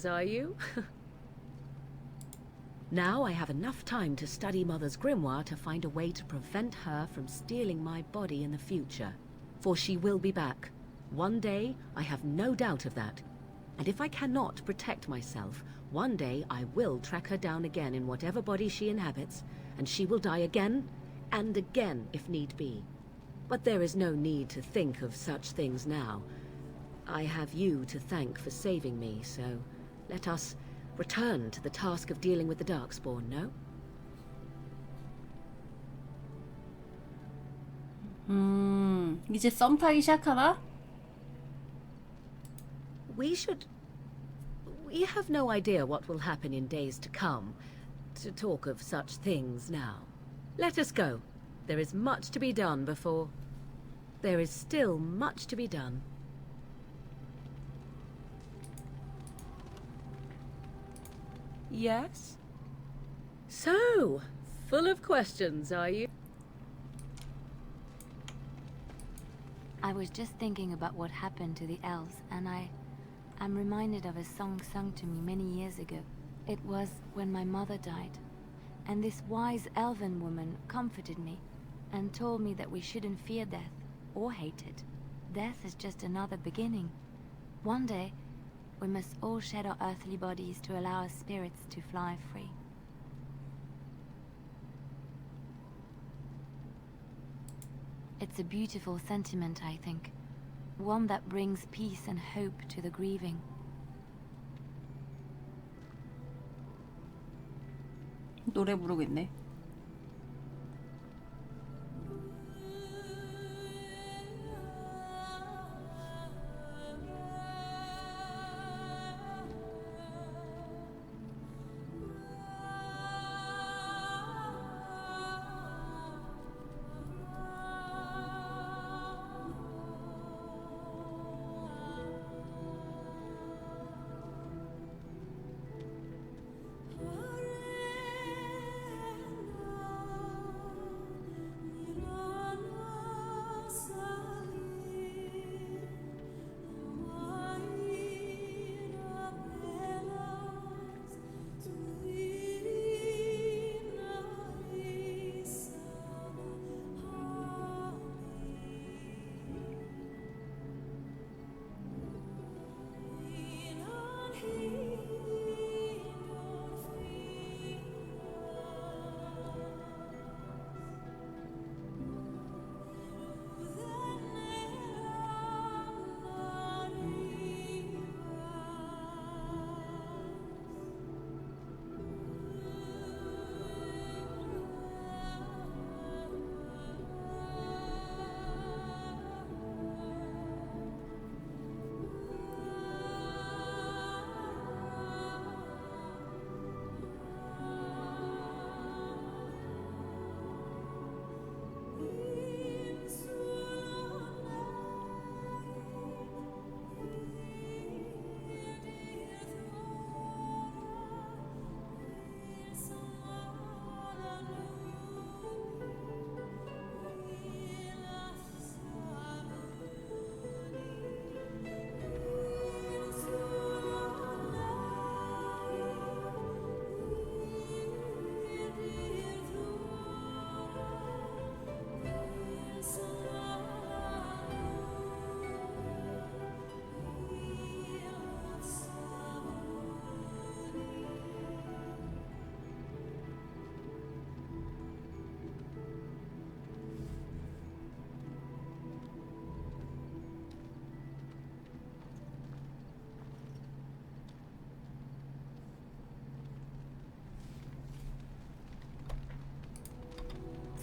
questions, are you? Now I have enough time to study Mother's grimoire to find a way to prevent her from stealing my body in the future. For she will be back. One day, I have no doubt of that. And if I cannot protect myself, one day I will track her down again in whatever body she inhabits, and she will die again and again if need be. But there is no need to think of such things now. I have you to thank for saving me, so let us return to the task of dealing with the Darkspawn, no? 이제 썸 타기 시작하나? We have no idea what will happen in days to come, to talk of such things now. Let us go. There is much to be done before... There is still much to be done. Yes? So, full of questions, are you? I was just thinking about what happened to the elves, and I'm reminded of a song sung to me many years ago. It was when my mother died, and this wise elven woman comforted me and told me that we shouldn't fear death or hate it. Death is just another beginning. One day, we must all shed our earthly bodies to allow our spirits to fly free. It's a beautiful sentiment, I think. One that brings peace and hope to the grieving. 노래 부르겠네.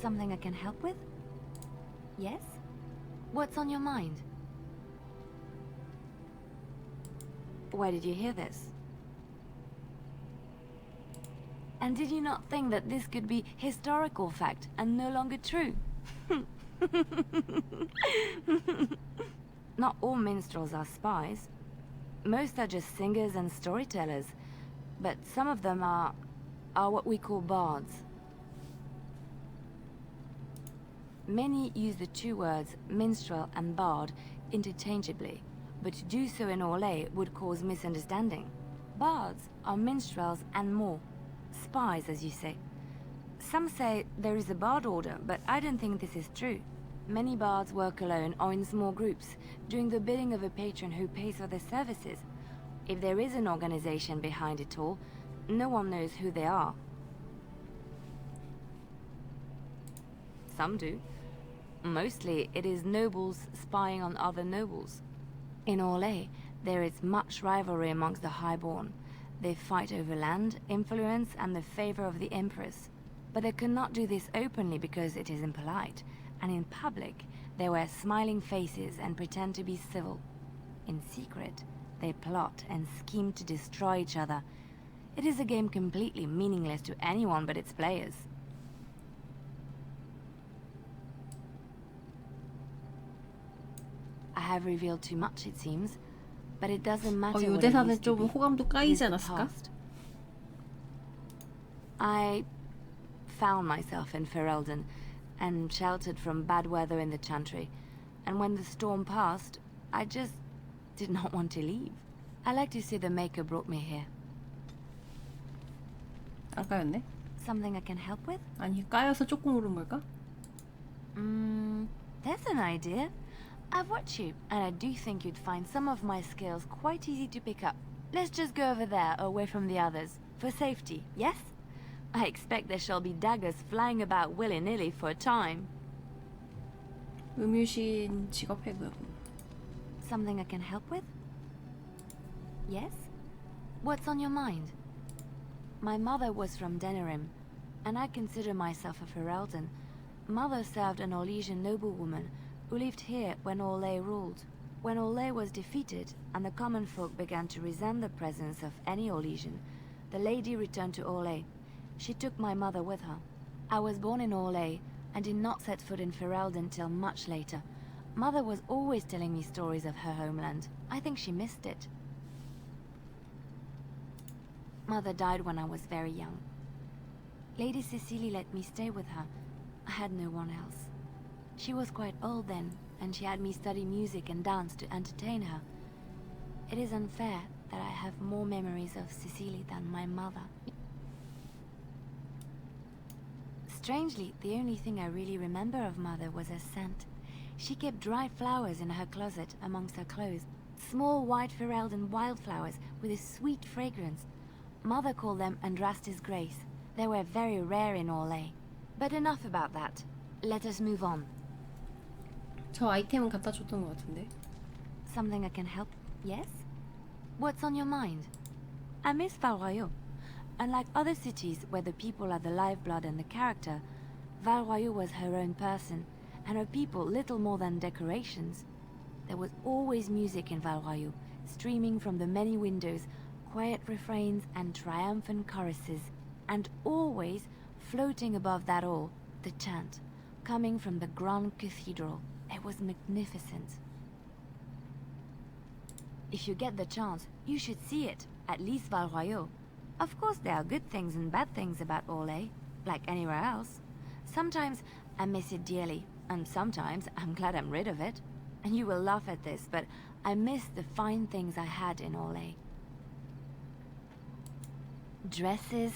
Something I can help with? Yes? What's on your mind? Where did you hear this? And did you not think that this could be historical fact and no longer true? Not all minstrels are spies. Most are just singers and storytellers. But some of them are what we call bards. Many use the two words minstrel and bard interchangeably, but to do so in Orlais would cause misunderstanding. Bards are minstrels and more. Spies, as you say. Some say there is a bard order, but I don't think this is true. Many bards work alone or in small groups, doing the bidding of a patron who pays for their services. If there is an organization behind it all, no one knows who they are. Some do. Mostly, it is nobles spying on other nobles. In Orlais, there is much rivalry amongst the highborn. They fight over land, influence, and the favor of the empress. But they cannot do this openly because it is impolite, and in public, they wear smiling faces and pretend to be civil. In secret, they plot and scheme to destroy each other. It is a game completely meaningless to anyone but its players. I have revealed too much, it seems, but it doesn't matter 요 what it 대사는 used to 좀 be. 호감도 It 까이지 is the 않았을까? past. I found myself in Ferelden and sheltered from bad weather in the Chantry, and when the storm passed, I just did not want to leave. I like to see the Maker brought me here. 아까였네? Something I can help with? 아니 까여서 조금 오른 걸까? There's an idea. I've watched you, and I do think you'd find some of my skills quite easy to pick up. Let's just go over there, away from the others, for safety, yes? I expect there shall be daggers flying about willy-nilly for a time. 음유신 직업 해금. Something I can help with? Yes? What's on your mind? My mother was from Denerim, and I consider myself a Ferelden. Mother served an Orlesian noblewoman who lived here when Orlais ruled. When Orlais was defeated and the common folk began to resent the presence of any Orlesian, the lady returned to Orlais. She took my mother with her. I was born in Orlais and did not set foot in Ferelden till much later. Mother was always telling me stories of her homeland. I think she missed it. Mother died when I was very young. Lady Cecily let me stay with her. I had no one else. She was quite old then, and she had me study music and dance to entertain her. It is unfair that I have more memories of Cecily than my mother. Strangely, the only thing I really remember of Mother was her scent. She kept dried flowers in her closet amongst her clothes. Small white Ferelden wildflowers with a sweet fragrance. Mother called them Andrastis Grace. They were very rare in Orlais. But enough about that. Let us move on. 저 아이템은 갖다 줬던 것 같은데. Something I can help? Yes? What's on your mind? I miss Val-Royeaux. Unlike other cities where the people are the lifeblood and the character, Val-Royeaux was her own person, and her people little more than decorations. There was always music in Val-Royeaux, streaming from the many windows, quiet refrains and triumphant choruses, and always, floating above that all, the chant, coming from the Grand Cathedral. It was magnificent. If you get the chance, you should see it, at least Val-Royeaux. Of course there are good things and bad things about Orlais, like anywhere else. Sometimes I miss it dearly, and sometimes I'm glad I'm rid of it. And you will laugh at this, but I miss the fine things I had in Orlais. Dresses,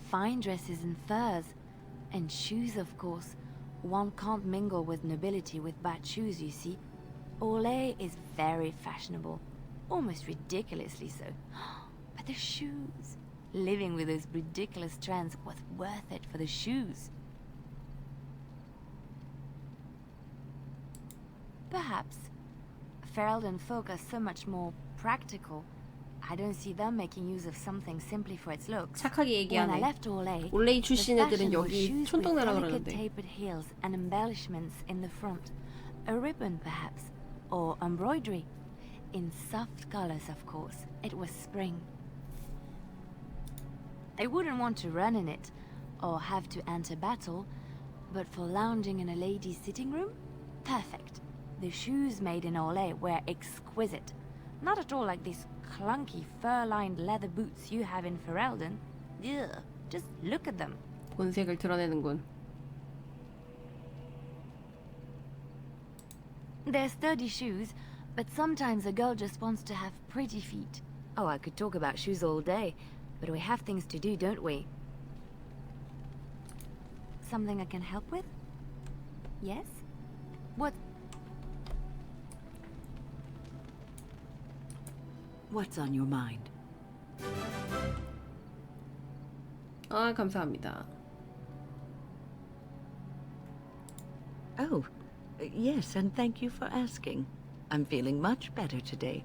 fine dresses and furs, and shoes, of course. One can't mingle with nobility with bad shoes, you see. Orlais is very fashionable, almost ridiculously so. But the shoes, living with those ridiculous trends was worth it for the shoes. Perhaps. Ferelden folk are so much more practical. I don't see them making use of something simply for its looks. 착하게 When I 얘기하네. left Orlais, 올레이 the 출신 애들은 fashion was 여기 shoes with 촌동네라 delicate 그러는데. tapered heels and embellishments in the front. A ribbon, perhaps, or embroidery. In soft colors, of course. It was spring. I wouldn't want to run in it, or have to enter battle, but for lounging in a lady's sitting room? Perfect. The shoes made in Orlais were exquisite. Not at all like these clunky fur-lined leather boots you have in Ferelden. Ugh, just look at them. 본색을 드러내는군. They're sturdy shoes, but sometimes a girl just wants to have pretty feet. Oh, I could talk about shoes all day, but we have things to do, don't we? Something I can help with? Yes? What? What's on your mind? 아, 감사합니다. Oh, yes, and thank you for asking. I'm feeling much better today.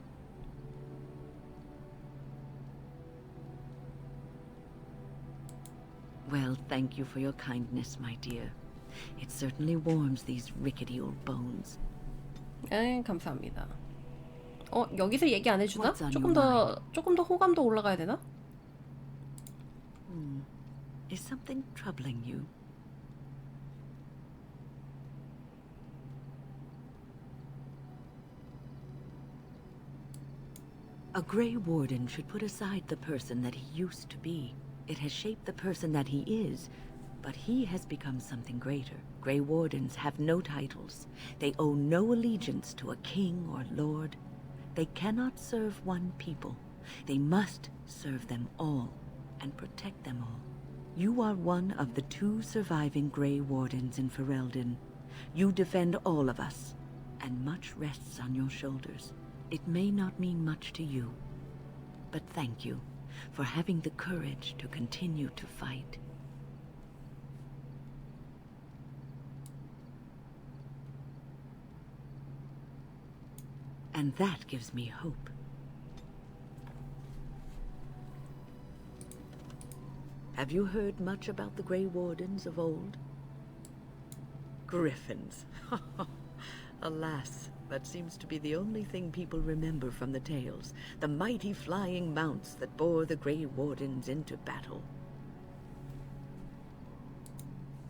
Well, thank you for your kindness, my dear. It certainly warms these rickety old bones. 에, 감사합니다. 여기서 얘기 안 해주나? What's on 조금 더 호감도 올라가야 되나? Is something troubling you? A Grey Warden should put aside the person that he used to be. It has shaped the person that he is, but he has become something greater. Grey Wardens have no titles. They owe no allegiance to a king or lord. They cannot serve one people. They must serve them all and protect them all. You are one of the 2 surviving Grey Wardens in Ferelden. You defend all of us, and much rests on your shoulders. It may not mean much to you, but thank you for having the courage to continue to fight. And that gives me hope. Have you heard much about the Grey Wardens of old? Griffins. Alas, that seems to be the only thing people remember from the tales. The mighty flying mounts that bore the Grey Wardens into battle.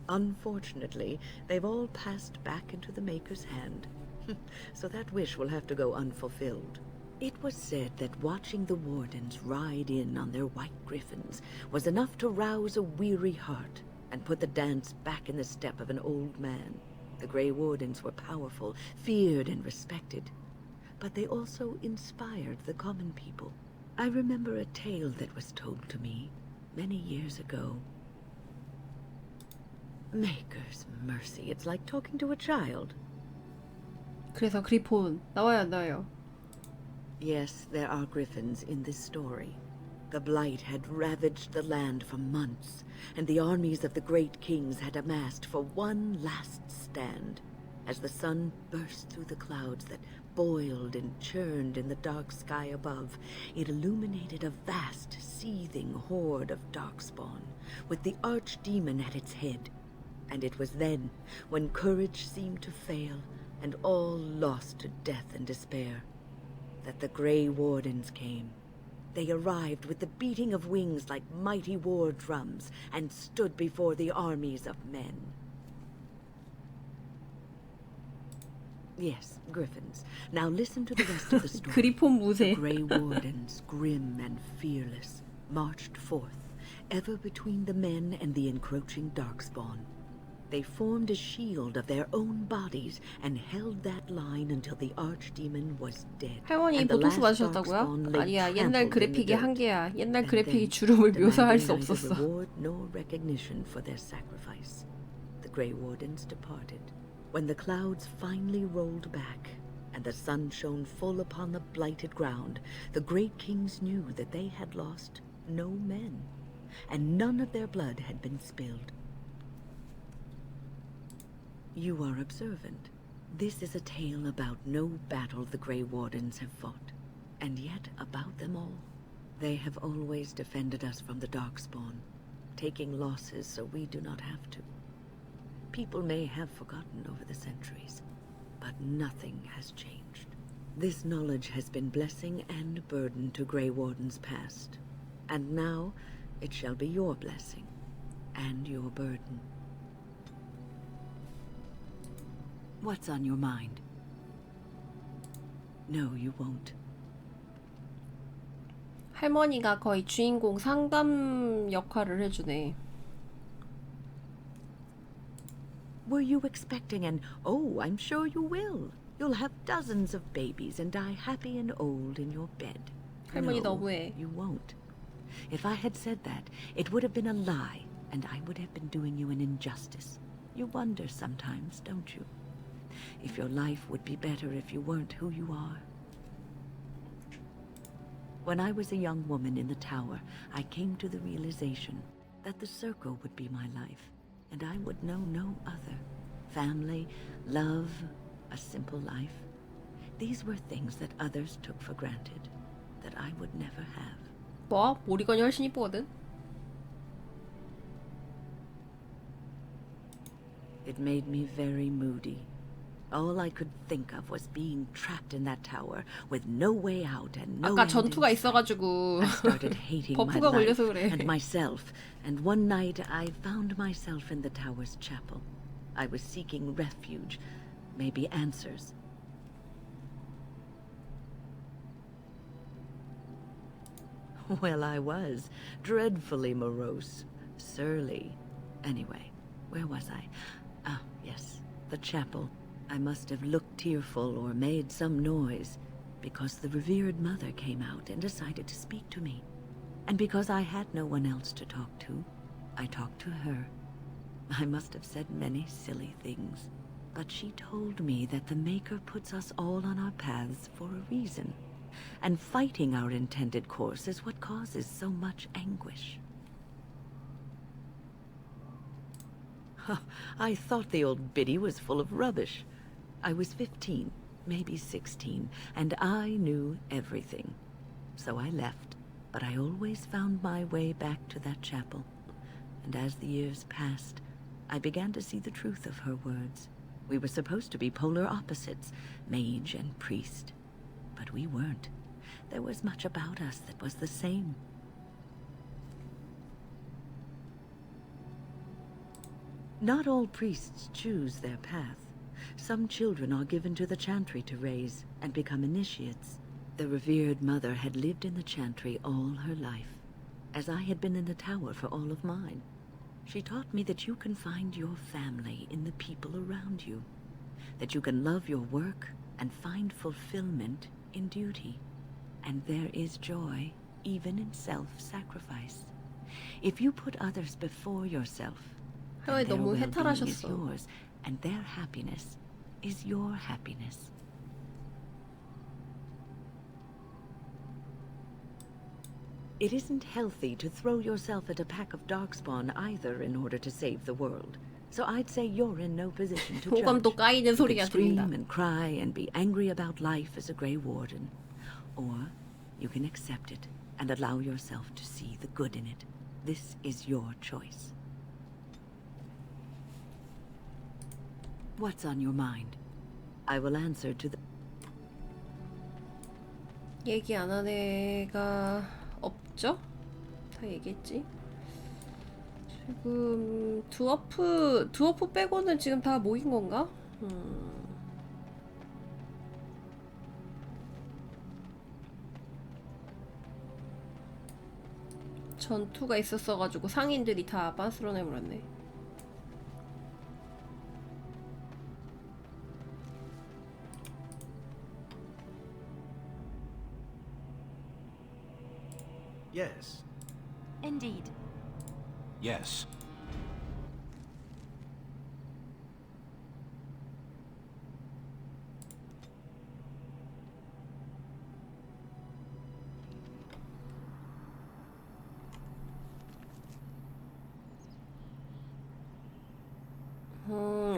Unfortunately, they've all passed back into the Maker's hand. So that wish will have to go unfulfilled. It was said that watching the Wardens ride in on their white griffins was enough to rouse a weary heart and put the dance back in the step of an old man. The Grey Wardens were powerful, feared and respected, but they also inspired the common people. I remember a tale that was told to me many years ago. Maker's mercy, it's like talking to a child. 그래서 그리폰 나와요, 안 나와요? Yes, there are griffins in this story. The Blight had ravaged the land for months, and the armies of the great kings had amassed for one last stand. As the sun burst through the clouds that boiled and churned in the dark sky above, it illuminated a vast, seething horde of darkspawn, with the archdemon at its head. And it was then, when courage seemed to fail, and all lost to death and despair, that the Grey Wardens came. They arrived with the beating of wings like mighty war drums and stood before the armies of men. Yes, griffins. Now listen to the rest of the story. 그리폰 The 무새. Grey Wardens, grim and fearless, marched forth, ever between the men and the encroaching darkspawn. They formed a shield of their own bodies and held that line until the archdemon was dead. 할머니 and the 보톡스 last 맞으셨다고요? darkspawn lay 아니야, 옛날 trampled in the 그래픽의 dirt. 한계야. 옛날 And 그래픽이 then, 주름을 묘사할 demanding 수 neither 없었어. reward nor recognition for their sacrifice. The Grey Wardens departed. When the clouds finally rolled back and the sun shone full upon the blighted ground, the great kings knew that they had lost no men, and none of their blood had been spilled. You are observant. This is a tale about no battle the Grey Wardens have fought, and yet about them all. They have always defended us from the Darkspawn, taking losses so we do not have to. People may have forgotten over the centuries, but nothing has changed. This knowledge has been blessing and burden to Grey Wardens past, and now it shall be your blessing and your burden. What's on your mind? No, you won't. 할머니가 거의 주인공 상담 역할을 해주네. Were you expecting an, oh, I'm sure you will. You'll have dozens of babies and die happy and old in your bed. 할머니 No, 너무해. you won't. If I had said that, it would have been a lie, and I would have been doing you an injustice. You wonder sometimes, don't you? If your life would be better if you weren't who you are. When I was a young woman in the tower, I came to the realization that the circle would be my life, and I would know no other. Family, love, a simple life. These were things that others took for granted, that I would never have. 뭐? 모리건이 훨씬 이쁘거든? It made me very moody. All I could think of was being trapped in that tower with no way out and no 아까 end in 전투가 sight. 있어가지고 I started hating my 버프가 life 걸려서 그래. and myself, and one night I found myself in the tower's chapel. I was seeking refuge, maybe answers. Well, I was. Dreadfully morose. Surly. Anyway, where was I? Ah, yes, the chapel. I must have looked tearful or made some noise, because the revered mother came out and decided to speak to me. And because I had no one else to talk to, I talked to her. I must have said many silly things, but she told me that the Maker puts us all on our paths for a reason. And fighting our intended course is what causes so much anguish. I thought the old biddy was full of rubbish. I was 15, maybe 16, and I knew everything. So I left, but I always found my way back to that chapel. And as the years passed, I began to see the truth of her words. We were supposed to be polar opposites, mage and priest. But we weren't. There was much about us that was the same. Not all priests choose their path. Some children are given to the chantry to raise and become initiates. The revered mother had lived in the chantry all her life, as I had been in the tower for all of mine. She taught me that you can find your family in the people around you, that you can love your work and find fulfillment in duty. And there is joy even in self-sacrifice. If you put others before yourself, 할머니 then their 너무 well-being is 해탈하셨어. yours, and their happiness is your happiness. It isn't healthy to throw yourself at a pack of darkspawn either in order to save the world. So I'd say you're in no position to 호감도 judge. 까이는 You 소리가 can scream 들린다. and cry and be angry about life as a Grey Warden. Or you can accept it and allow yourself to see the good in it. This is your choice. What's on your mind? I will answer to the... 얘기 안 한 애가 없죠? 다 얘기했지? 지금 두어프 빼고는 지금 다 모인 건가? 전투가 있었어가지고 상인들이 다 빤스러내버렸네. Yes. Indeed. Yes.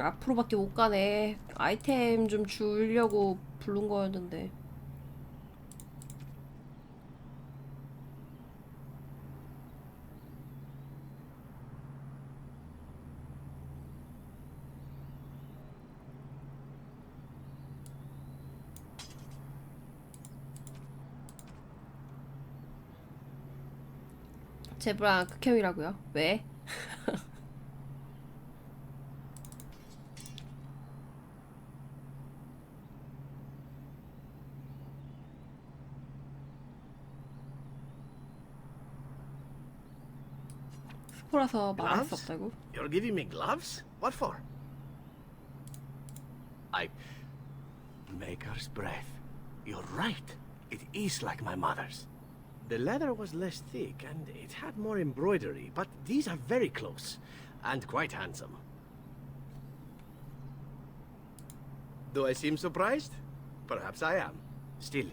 앞으로밖에 못 가네. 아이템 좀 주려고 부른 거였는데. 제브랑 극혐이라고요? 왜? 스포라서 말할 수 Gloves? 없다고? You're giving me gloves? What for? Maker's breath. You're right. It is like my mother's. The leather was less thick and it had more embroidery, but these are very close and quite handsome. Do I seem surprised? Perhaps I am. Still,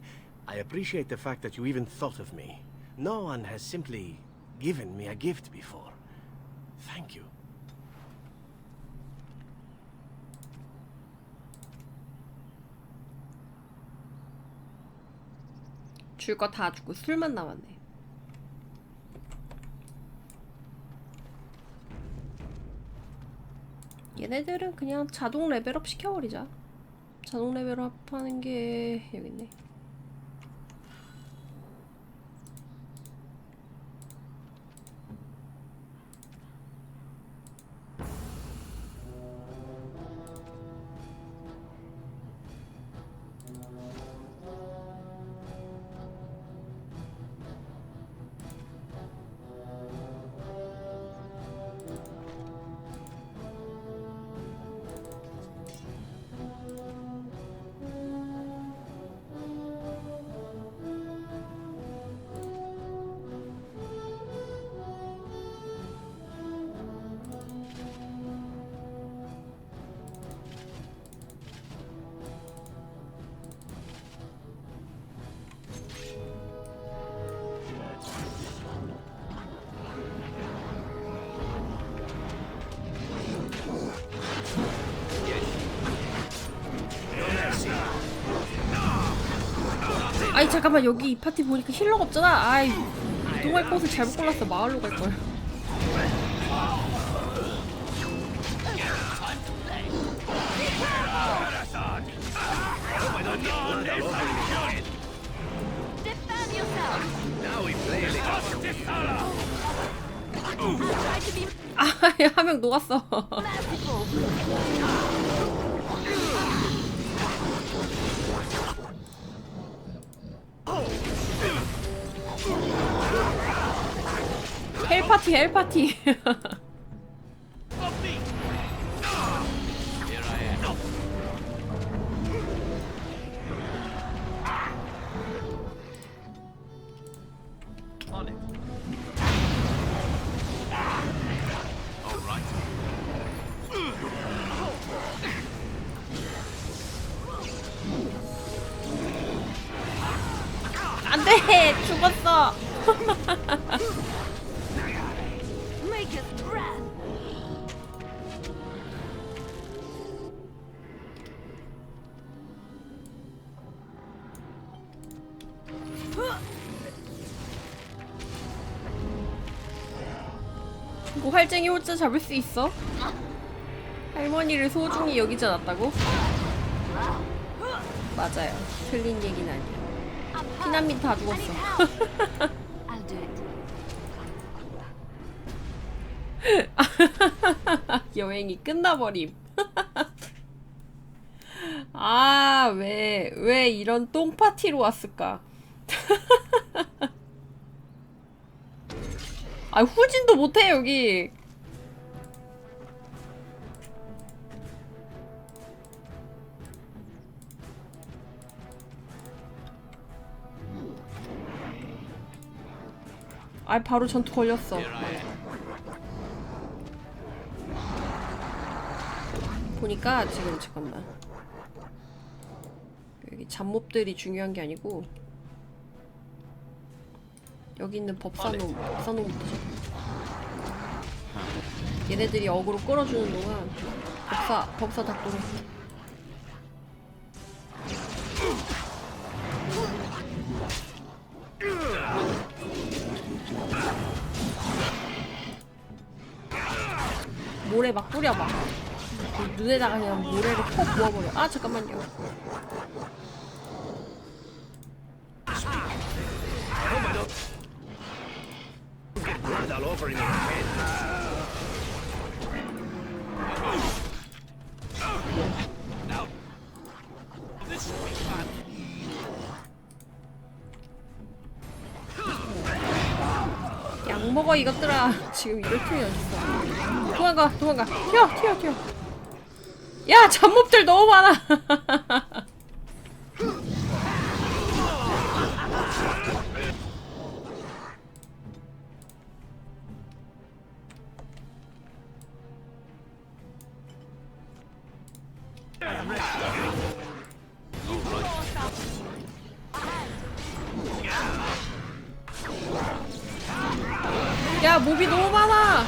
I appreciate the fact that you even thought of me. No one has simply given me a gift before. Thank you. 줄 거 다 주고 술만 남았네. 얘네들은 그냥 자동 레벨업 시켜버리자. 자동 레벨업 하는 게 여기 있네. 아이 잠깐만, 여기 이 파티 보니까 힐러가 없잖아. 아이, 이동할 곳을 잘못 골랐어. 마을로 갈걸. Defend yourself. 아, 한 명 녹았어. 헬파티, 헬파티. 안돼, 죽었어. Make us breath. 이거 활쟁이 혼자 잡을 수 있어? 할머니를 소중히 여기지 않았다고? 맞아요. 틀린 얘기는 아니야. 피난민 다 죽었어. I'll do it. 여행이 끝나버림. 아, 왜 이런 똥파티로 왔을까? 아, 후진도 못해, 여기. 아, 바로 전투 걸렸어. 보니까 지금 잠깐만, 여기 잡몹들이 중요한 게 아니고 여기 있는 법사놈부터 잡아. 얘네들이 어그로 끌어주는 동안 법사 닭도로. 모래 막 뿌려봐. 눈에다가 그냥 모래를 콕 부어버려. 아, 잠깐만요. All over in your head. Now, this will be fun. 약 먹어, 이것들아. 지금 이럴 틈이 어딨어. 도망가. 튀어. 야, 잡몹들 너무 많아. 야, 몹이 너무 많아.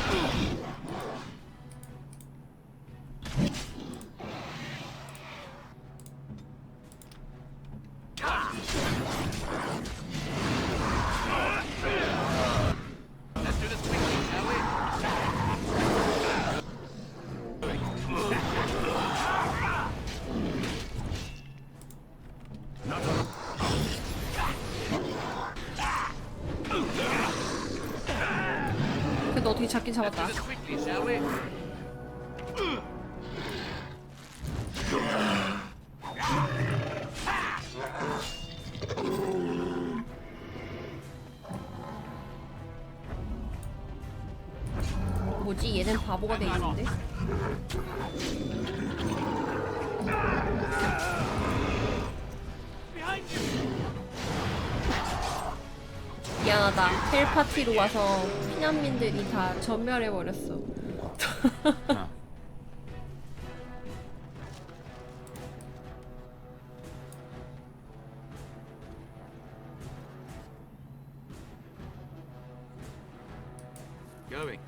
그래도 어떻게 잡긴 잡았다. 뭐지? 얘는 바보가 돼 있는데? 미안하다. 헬파티로 와서 피난민들이 다 전멸해버렸어. Going.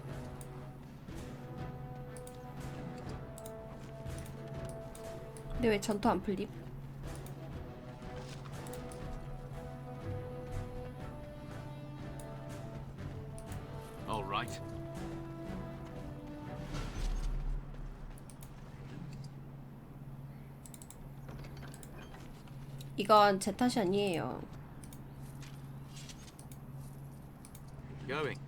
근데 왜 전투 안 풀림? All right. 이건 제 탓이 아니에요. Going.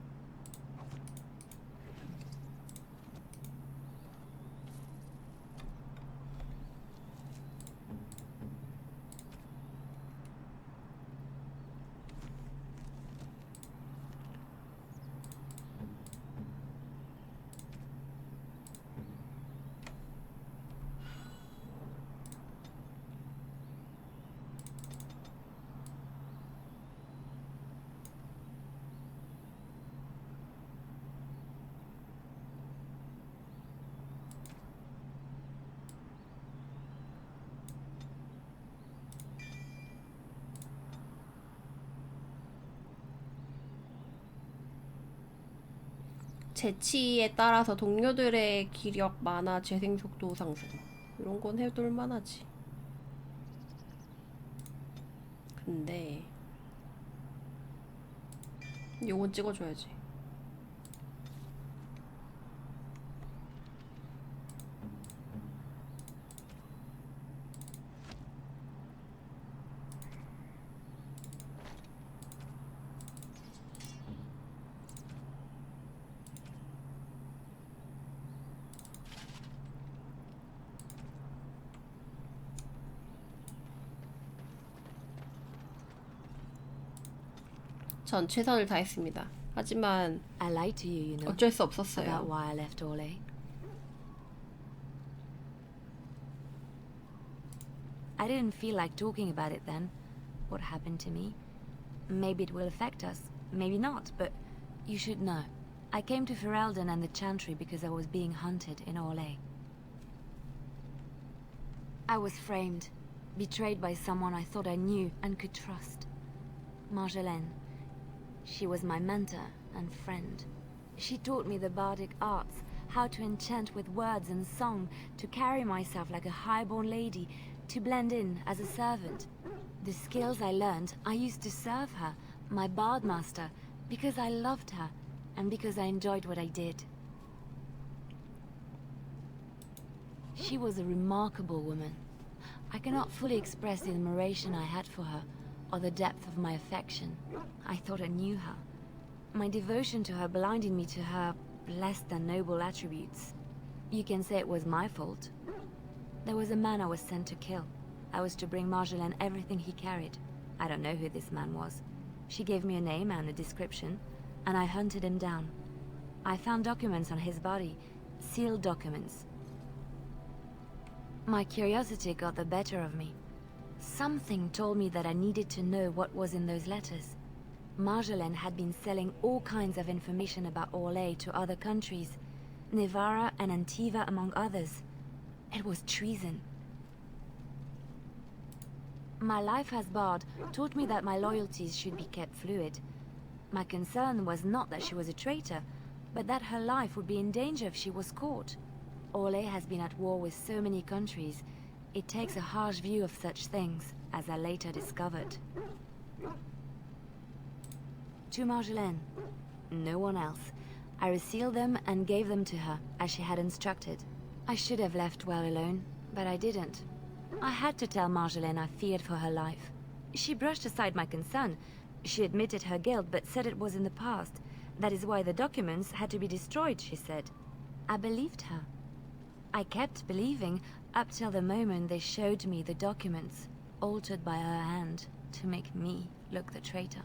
재치에 따라서 동료들의 기력, 만화, 재생 속도 상승. 이런 건 해둘 만하지. 근데 요건 찍어줘야지. 전 최선을 다했습니다. 하지만 I lied to you, you know, 어쩔 수 about 없었어요. why I left Orlais. I didn't feel like talking about it then. What happened to me? Maybe it will affect us, maybe not, but you should know. I came to Ferelden and the Chantry because I was being hunted in Orlais. I was framed, betrayed by someone I thought I knew and could trust. Marjolaine. She was my mentor and friend. She taught me the bardic arts, how to enchant with words and song, to carry myself like a highborn lady, to blend in as a servant. The skills I learned, I used to serve her, my bard master, because I loved her, and because I enjoyed what I did. She was a remarkable woman. I cannot fully express the admiration I had for her, or the depth of my affection. I thought I knew her. My devotion to her blinded me to her less than noble attributes. You can say it was my fault. There was a man I was sent to kill. I was to bring Marjolaine everything he carried. I don't know who this man was. She gave me a name and a description, and I hunted him down. I found documents on his body, sealed documents. My curiosity got the better of me. Something told me that I needed to know what was in those letters. Marjolaine had been selling all kinds of information about Orlais to other countries, Nevarra and Antiva among others. It was treason. My life as bard taught me that my loyalties should be kept fluid. My concern was not that she was a traitor, but that her life would be in danger if she was caught. Orlais has been at war with so many countries. It takes a harsh view of such things, as I later discovered. To Marjolaine. No one else. I resealed them and gave them to her, as she had instructed. I should have left well alone, but I didn't. I had to tell Marjolaine I feared for her life. She brushed aside my concern. She admitted her guilt, but said it was in the past. That is why the documents had to be destroyed, she said. I believed her. I kept believing up till the moment they showed me the documents, altered by her hand, to make me look the traitor.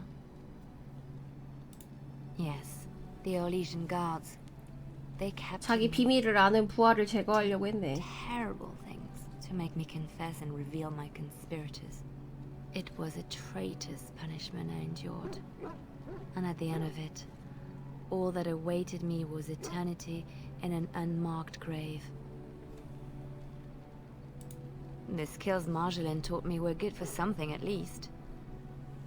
Yes, the Orlesian guards. They kept 자기 비밀을 아는 부하를 제거하려고 했네. terrible things to make me confess and reveal my conspirators. It was a traitor's punishment I endured. And at the end of it, all that awaited me was eternity in an unmarked grave. The skills Marjolaine taught me were good for something at least.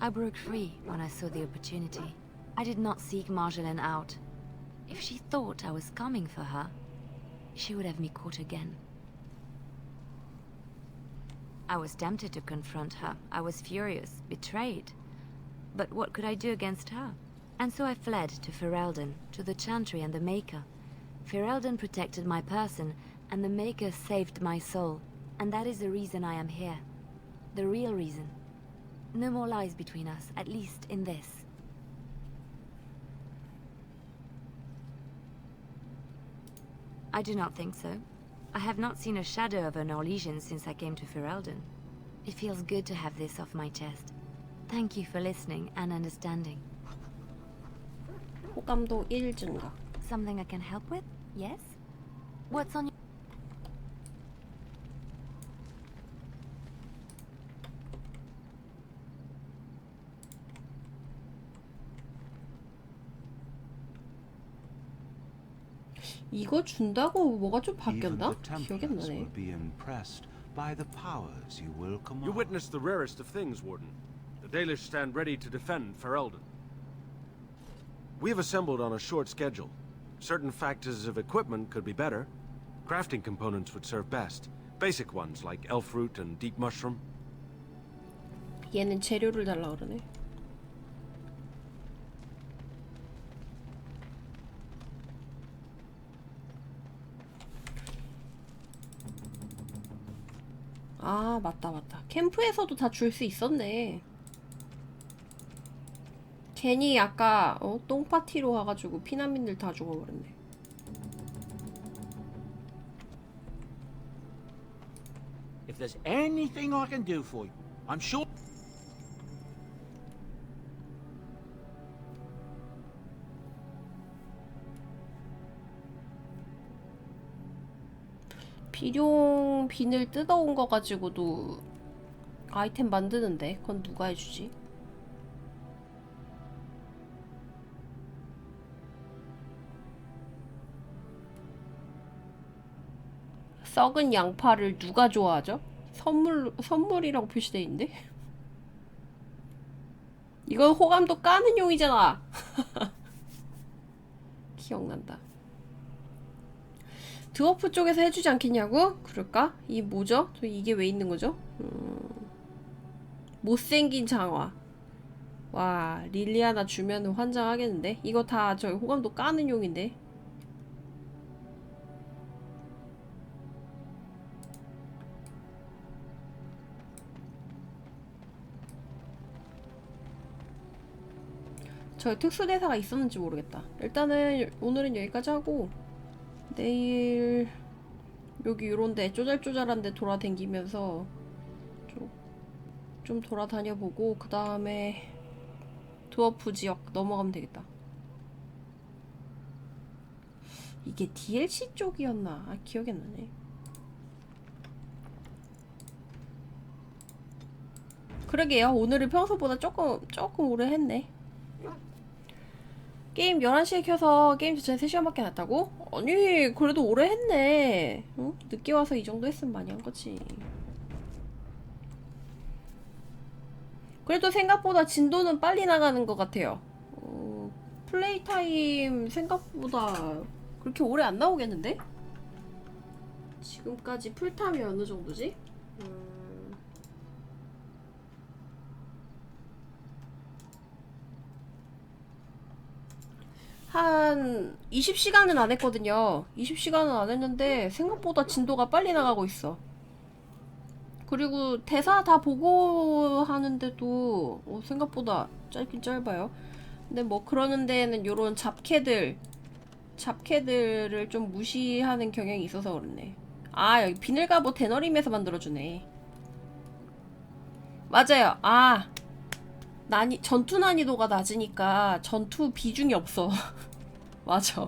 I broke free when I saw the opportunity. I did not seek Marjolaine out. If she thought I was coming for her, she would have me caught again. I was tempted to confront her. I was furious, betrayed. But what could I do against her? And so I fled to Ferelden, to the Chantry and the Maker. Ferelden protected my person, and the Maker saved my soul. And that is the reason I am here. The real reason. No more lies between us, at least in this. I do not think so. I have not seen a shadow of an Orlesian since I came to Ferelden. It feels good to have this off my chest. Thank you for listening and understanding. 호감도 1 증가. Something I can help with? Yes? What's on your... 이거 준다고 뭐가 좀 Even 바뀌었나? the 기억이 안 Templars 나네. will be impressed by the powers you will command. You witnessed the rarest of things, Warden. The Dalish stand ready to defend Ferelden. We have assembled on a short schedule. Certain factors of equipment could be better. Crafting components would serve best. Basic ones like elf root and deep mushroom. 얘는 재료를 달라 그러네. 아, 맞다. 캠프에서도 다 줄 수 있었네. 괜히 아까 똥파티로 와가지고 피난민들 다 죽어버렸네. If there's anything I can do for you, I'm sure. 비룡 비늘 뜯어온 거 가지고도 아이템 만드는데 그건 누가 해주지? 썩은 양파를 누가 좋아하죠? 선물이라고 표시돼 있는데? 이건 호감도 까는 용이잖아. 기억난다. 드워프 쪽에서 해주지 않겠냐고? 그럴까? 이 뭐죠? 저 이게 왜 있는 거죠? 못생긴 장화. 와, 릴리아나 주면 환장하겠는데? 이거 다 저희 호감도 까는 용인데? 저 특수대사가 있었는지 모르겠다. 일단은 오늘은 여기까지 하고 내일 여기 요런데 쪼잘쪼잘한데 돌아다니면서 좀 돌아다녀보고 그 다음에 드워프 지역 넘어가면 되겠다. 이게 DLC 쪽이었나? 아, 기억이 안 나네. 그러게요. 오늘은 평소보다 조금 오래 했네. 게임 11시에 켜서 게임 자체는 3시간밖에 안 했다고? 아니, 그래도 오래 했네. 응? 늦게 와서 이 정도 했으면 많이 한 거지. 그래도 생각보다 진도는 빨리 나가는 것 같아요. 플레이 타임 생각보다 그렇게 오래 안 나오겠는데? 지금까지 풀타임이 어느 정도지? 한 20시간은 안 했거든요. 20시간은 안 했는데 생각보다 진도가 빨리 나가고 있어. 그리고 대사 다 보고 하는데도 생각보다 짧긴 짧아요. 근데 뭐 그러는 데에는 요런 잡캐들을 좀 무시하는 경향이 있어서 그렇네. 아, 여기 비늘갑옷 대너림에서 만들어주네. 맞아요. 아, 전투 난이도가 낮으니까 전투 비중이 없어. 맞아.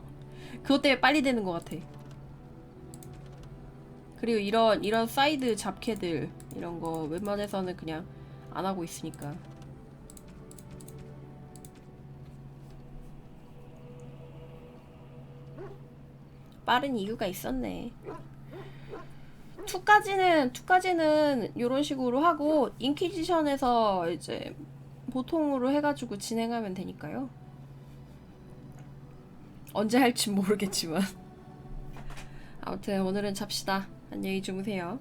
그것 때문에 빨리 되는 것 같아. 그리고 이런 사이드 잡캐들 이런 거 웬만해서는 그냥 안 하고 있으니까. 빠른 이유가 있었네. 2까지는 요런 식으로 하고 인퀴지션에서 이제 보통으로 해가지고 진행하면 되니까요. 언제 할진 모르겠지만 아무튼 오늘은 잡시다. 안녕히 주무세요.